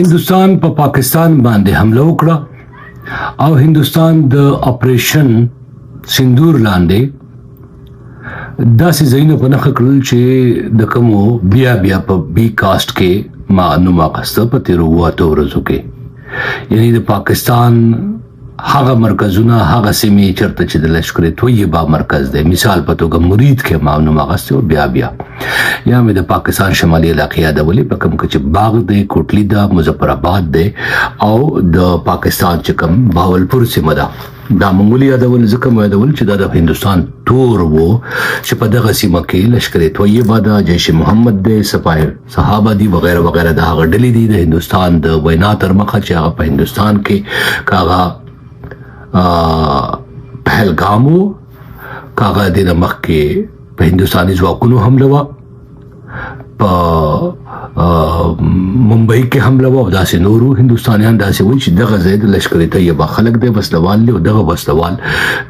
هندوستان په پاکستان باندې حمله وکړه او هندوستان د اپریشن سندور لاندې داسې ځایونه په نښه کړل چې د کومو بیا په بی کاسټ کې معلوم اخسته په تیرو اتو ورځو کې یعنی د پاکستان هغه مرکزونه هغه سیمې چرته چې د لشکر طیبه مرکز دی مثال په توګه مرید کې معلوم اخسته او بیا یا مې د پاکستان شمالي علاقې یادولې په کوم کې چې باغ دی کوټلی دا مظفر آباد دی او د پاکستان چې کوم بهاولپور سیمه ده دا معمولی یادول ځکه مې یادول چې دا د هندوستان تور وو چې په دغه سیمه کې لشکر طیبه ده جیش محمد دی سپاه صحابه دي وغیرہ وغیرہ دا هغه ډلې دي د هندوستان د وینا تر مخه چې هغه په هندوستان کې کاغه پهلګامو کاغه د مخ کې په هندوستاني ځواکونو حمله وا په ممبئی کې حمله وا او داسې نورو هندوستانیان داسې وایي چې دغه ځای د لشکر طیبه خلک دی وسلوال له دغه وسلوال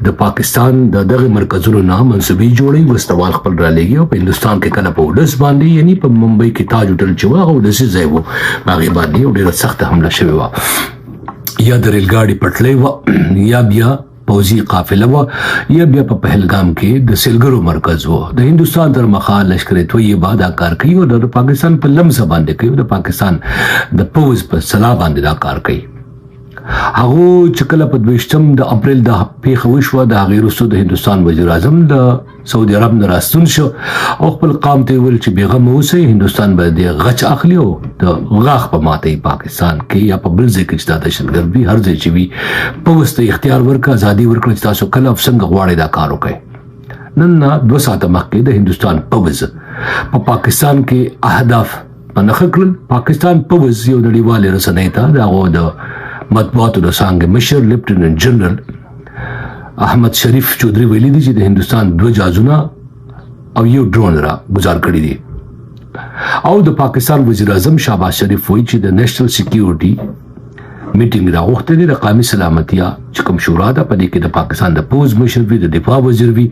د پاکستان دغه مرکزونو نه منسوبي جوړي وسلوال خپل را لګي او په هندوستان کې کله په ودس باندې یعنی په ممبئی کې تاج هوټل چې وا او داسې ځای وو هغه باندې ډېر سخت حمله شوی وا یا د ریل ګاډي پټلې و یا بیا پوځي قافله و یا بیا په پهلګام کې د سیلګرو مرکز و د هندوستان تر مخه لشکر طیبه دا کار کوي او د پاکستان په لمس باندې کوي د پاکستان د پوز په سلا باندې دا کار کوي هغه چې کله په 22 د اپریل د پیښه وشوه د هغې وروسته د هندوستان وزیر اعظم د سعودي عرب نه راستون شو او خپل قام ته ویل چې بیغمه اوسئ هندوستان به د غچ اخلي او د غاښ په ماتې پاکستان کې یا په بل ځای کې چې دا دهشتګرد وي هر ځای چې وي پوځ ته اختیار ورکړه ازادي ورکړه چې تاسو کله او څنګه غواړئ دا کار وکړئ نن نه 2 ساعته مخکې د هندوستان پوځ په پاکستان کې اهداف په نښه کړل پاکستان پوځ یو نړیوالې رسنۍ ته د هغو د مطبوعاتو د څانګې مشر لیفټیننټ جنرال احمد شریف چودھری ویلي دي چې د هندوستان 2 جهازونه او یو ډرون را گزار کړی دي او د پاکستان وزیر اعظم شهباز شریف وایي چې د نېشنل سکیورټي میټینګ راغوښته دي د قومي سلامتیا چې کوم شورا ده په دې کې د پاکستان د پوز مشر وي د دفاع وزیر وي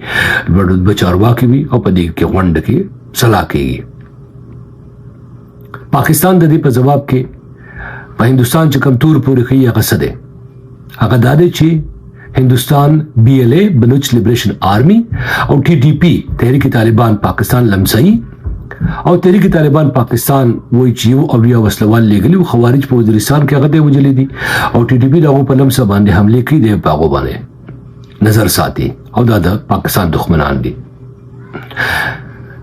لوړ چارواکي وي او په دې کې غونډه کې صلاح کیږي پاکستان د دې په جواب کې په هندوستان چې کوم تور پورې کوي هغه څه دی هغه دا دی چې هندوستان BLA بلوچ لیبریشن آرمی او TTP تحریک طالبان پاکستان لمسایي او تحریک طالبان پاکستان وایي چې یو اولیا وسلوال لګلي او خوارج په وزیرستان کې هغه دی وجلې دي او TTP دغه په لمسه باندې حمله کوي د هغه باندې نظر ساتي او دا د پاکستان دښمنان دي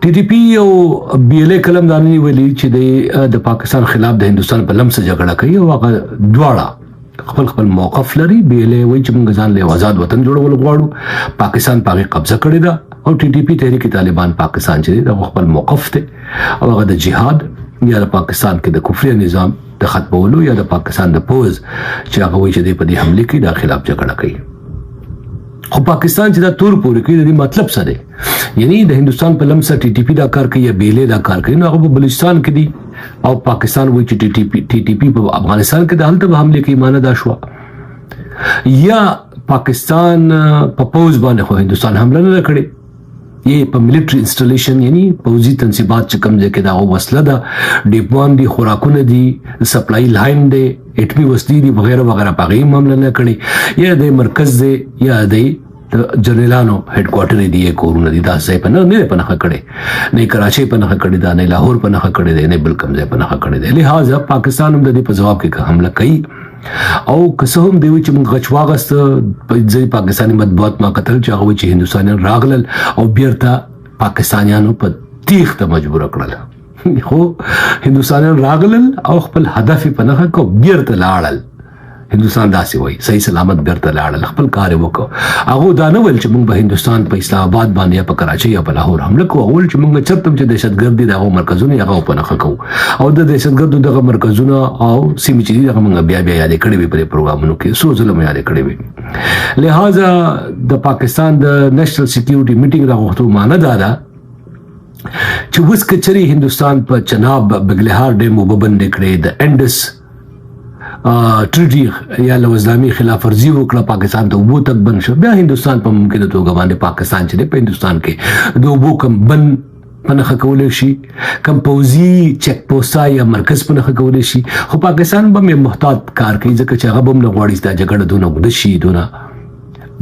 TTP او BLA کلم دانی ویلي چې د پاکستان خلاف د هندوستان په لمسه جګړه کوي او هغه دواړه خپل موقف لري BLA وایي چې موږ ځان له آزاد وطن جوړول غواړو پاکستان پاغي قبضه کړی دا او TTP تحریک طالبان پاکستان چې د خپل موقف ته او هغه د جهاد یا د پاکستان کې د کفري نظام د ختمولو یا د پاکستان د پوز چې هغه وایي چې په دې حمله کې د خلاف جګړه کوي خو پاکستان چې دا تور پورې کوي د مطلب څه دی یعنی د هندوستان په لمسه TTP دا کار کوي یا BLA دا کار کوي نو هغه په بلوچستان کې دي او پاکستان وایي چې TTP په افغانستان کې د هلته به حمله کوي معنی دا شو یا پاکستان په پوز باندې خو هندوستان حمله نه کړي یې په ملټری انسټالیشن یعنی پوزي تنصیبات چې کوم ځای کې دا وسله ده ډیپوان دي خوراکونه دي سپلای لاین دی اټمی وسلې دي وغیرہ وغیرہ په غي معاملې نه کړي یا د مرکز دی یا د جنرالانو هډ کوارټر دی کورونه دي دا ځای په نه پنهخه کړي نه کراچي پنهخه کړي دا نه لاهور پنهخه کړي دی نه بل کوم ځای پنهخه کړي دی لہذا پاکستان هم د دې په جواب کې حمله کوي او که څه هم دی چې موږ غچ واغست په ځای پاکستاني مطبوعات ما قتل چې هغه چې هندوستانیان راغلل او بیرته پاکستانیانو په تیښته مجبور کړل خو هندوستانیان راغلل او خپل هدف په نخښه کو بیرته لاړل هندوستان داسې وایي صحیح سلامت بیرته لاړل خپل کار وکړ هغه دا نه ویل چې موږ به هندوستان په اسلام آباد باندې یا په کراچي یا په لاهور حمله کوو هغه چې موږ چرته چې دهشتګرد دي دغه مرکزونه هغه په نخښه کوو او د دهشتګردو دغه مرکزونه او سیمې چې دغه موږ بیا یاد کړی وي په پروګرامونو کې څو ځله مې یاد کړی وي لہذا د پاکستان د نېشنل سکیورټي میټینګ راغوښتو معنی دا ده چې اوس کچري هندوستان په جناب بغلهار ډیم وببند کړي د انډس ټریټي یا له اسلامي خلاف ورزي وکړه پاکستان ته وبو تک بند شو بیا هندوستان په ممکنه توګه باندې پاکستان چې په هندوستان کې د وبو کم بند پنخه کولی شي کم پوزي چک پوسټا یا مرکز پنخه کولی شي خو پاکستان به محتاط کار کوي ځکه چې هغه به نه غواړي دا جګړه دونه اوږده شي دونه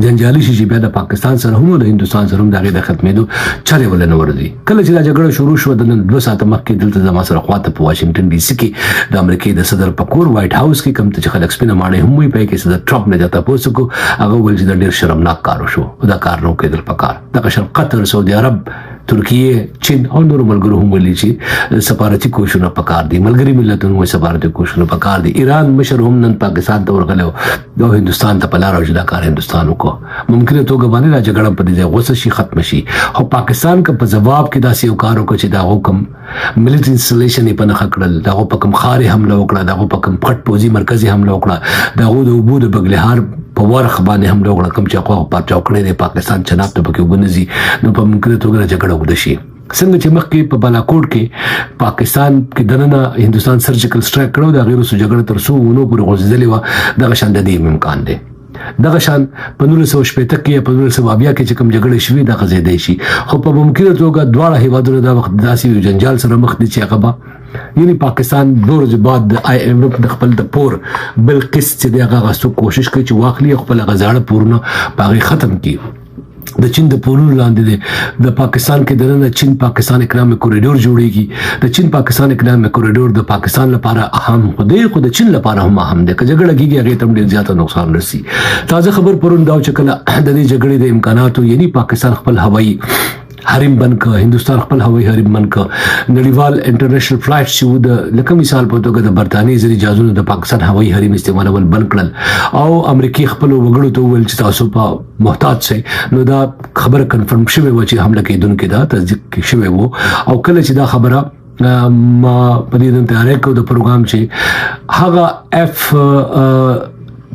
جنجالي شي چې بیا د پاکستان سره هم د هندوستان سره هم د هغې د ختمېدو چارې ولې نه ورځي. کله چې دا جګړه شروع شوه د نن 2 ساعته مخکې دلته زما سره خواته په واشنګټن ډي سي کې د امریکې د صدر په کور وایټ هاوس کې کوم چې خلک سپینه ماڼۍ هم وایي په کې صدر ټرمپ نه جاته پوسټ کو هغه ویل چې دا ډېر شرمناک کار وشو دا کار نه کېدل پکار دغه شر قطر سعودي عرب ترکیه چین او نور ملګرو هم ویلي چې سفارتي کوششونه پکار دي ملګري ملتونو وایي سفارتي کوششونه پکار دي. ایران مشر هم نن پاکستان ته ورغلی او هندوستان ته په لاره چې دا کار هندوستان وکړو ممکنه توګه باندې دا جګړه په دې ځای غوسه شي ختم شي خو پاکستان که په ځواب کې داسې یو کار وکړي چې دا حکم ملټري انسټالیشن یې په نښه کړل دغه په کوم ښار یې حمله وکړه دغه په کوم پټ پوځي مرکز یې حمله وکړه دغه د اوبو د بګلهار په ورخ باندې حمله وکړه کوم چې هغه په چوکړې د پاکستان چناب ته پکې وبنځي نو په ممکنه توګه جګړه وکړي شي څنګه چې مخکې په بالاکوټ کې پاکستان کې دننه هندوستان سرجیکل سټرایک کړو د غیرو سو جګړه تر څو ونو پورې غځېدلې وه دغه شان د دې امکان دی دغه شان په 1980 کې په 1980 کې چې کوم جګړه شوې د غځېدې شي خو په ممکنه توګه دواړه هیوادونو دا وخت داسې یو جنجال سره مخ دي چې هغه به یعنی پاکستان 2 ورځې بعد د آی ایم ایف د خپل د پور بل قسط چې دغه غوښتو کوشش کوي چې واخلي خپل غزاړه پورونه باغی ختم کړي د چین د پورونو لاندې د پاکستان کې دننه چین پاکستان اکنامک کوریډور جوړیږي د چین پاکستان اکنامک کوریډور د پاکستان لپاره اهم خو د چین لپاره هم اهم دی که جګړه کېږي هغې ته هم ډېر زیاته نقصان رسي. تازه خبر پرون دا چې کله د دې جګړې د امکاناتو یعنی پاکستان خپل هوایي حریم بند که هندوستان خپل هوایي حریم بند که نړیوال انټرنیشنل فلایټس چې د لکه مثال په توګه د برطانیې ځینې جهازونو د پاکستان هوایي حریم استعمالول بند کړل او امریکایي خپلو وګړو ته وویل چې تاسو په محتاط شئ نو دا خبره کنفرم شوې وه چې حمله کېدونکې ده تصدیق شوې وه او کله چې دا خبره ما په دې تیاری کو د پروګرام چې هغه F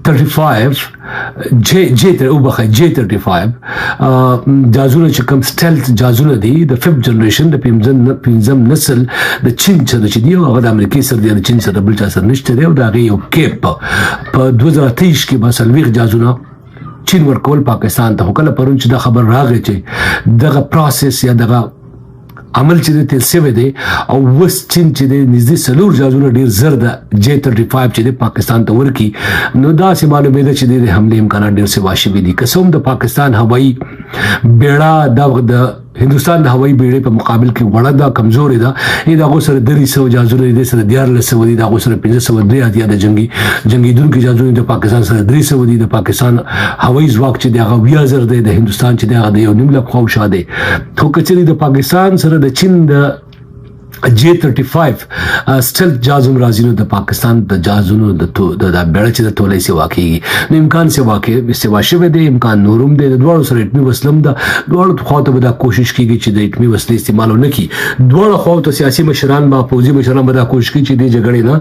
35 J35 جازونه چې کوم سټلت جازونه دي د 5th جنریشن د پنځم نسل د چین سره چې دی هغه د امریکای سره دی د چین سره بل چا سره نشته دی او دا غي یو کیپ په 2023 کې به سلويغ جازونه چین ورکول پاکستان ته کله پرون چې دا خبر راغی چې دغه پروسس یا دغه عمل چې تل سوي دي او وس چین چې د نږدې سلور جازونه ډیر زر د J35 چې د پاکستان ته ورکی نو دا سه معلومه ده چې د حمله امکانات ډیر سه واشي دي قسم د پاکستان هوایي بیړه د هندوستان د هوایي بیړې په مقابل کې وړه دا کمزوري ده دا غو سره 300 جازونه دي سره 1400 دي دا غو سره 503 اتیا د جنگیدونکو جازونه د پاکستان سره 300 دي د پاکستان هوایي ځواک چې دغه 20000 دی د هندوستان چې دغه یو نیم لک خو شاده خو کچري د پاکستان سره د چین د J35 سټلت جازم راځي نو د پاکستان د جازونو د بیړه چې د تولې سی واقعي نو امکان سی واقعي سی واشه دی امکان نورم دی د دوړو سره اتمی وسلم د دوړو خو ته به دا کوشش کیږي چې د اتمی وسلې استعمال نه کی دوړو خو ته سیاسي مشران با پوزي مشران به دا کوشش کوي چې د جګړې نه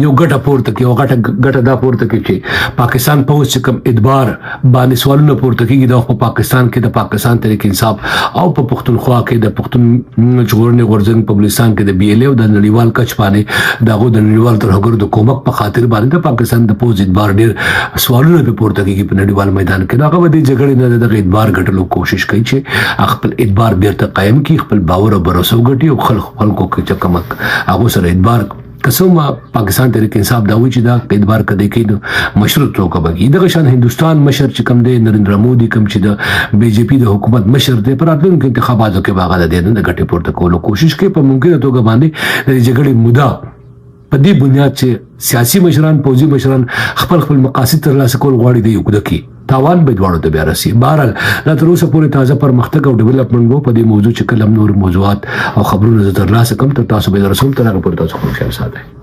یو ګټه پورته کوي او ګټه دا پورته کوي چې پاکستان پوز کم ادبار باندې سوالونه پورته کوي د پاکستان کې د پاکستان تحریک انصاف او په پښتونخوا کې د پښتون جوړنې ورځن په بلوچستان کې د BLA او د نړیوال کچ باندې دغه د نړیوال ترهګرو د کومک په خاطر باندې د پاکستان د پوز ادبار ډیر سوالونه په پورته کوي په نړیوال میدان کې دغه د جګړې نه د ادبار غټلو کوشش کوي چې خپل ادبار بیرته قائم کړي خپل باور او باور وګټي او خلکو کې چې کمک هغه سره ادبار قسم پاکستان تحریک انصاف دا وی چې دا ادبار کده کې مشروط توګه بږي دغه شان هندوستان مشر چې کوم دی نریندرا مودي کوم چې د BJP د حکومت مشر دی پر راتلونکو انتخاباتو کې باغله دی د غټي پورته کولو کوشش کوي په ممکنه توګه باندې د جګړې موده په دې بنیاد چې سیاسي مشران پوځي مشران خپل مقاصد ترلاسه کول غواړي دی یو کې تاوان به دواړو ته بیا رسي. بهرحال لا تر اوسه پورې تازه پرمختګ او ډیولپمنټ وو په دې موضوع چې کلم نور موضوعات او خبرونه ترلاسه کوم تر تاسو به رسول تر هغه پورې تاسو خو خیال ساتئ.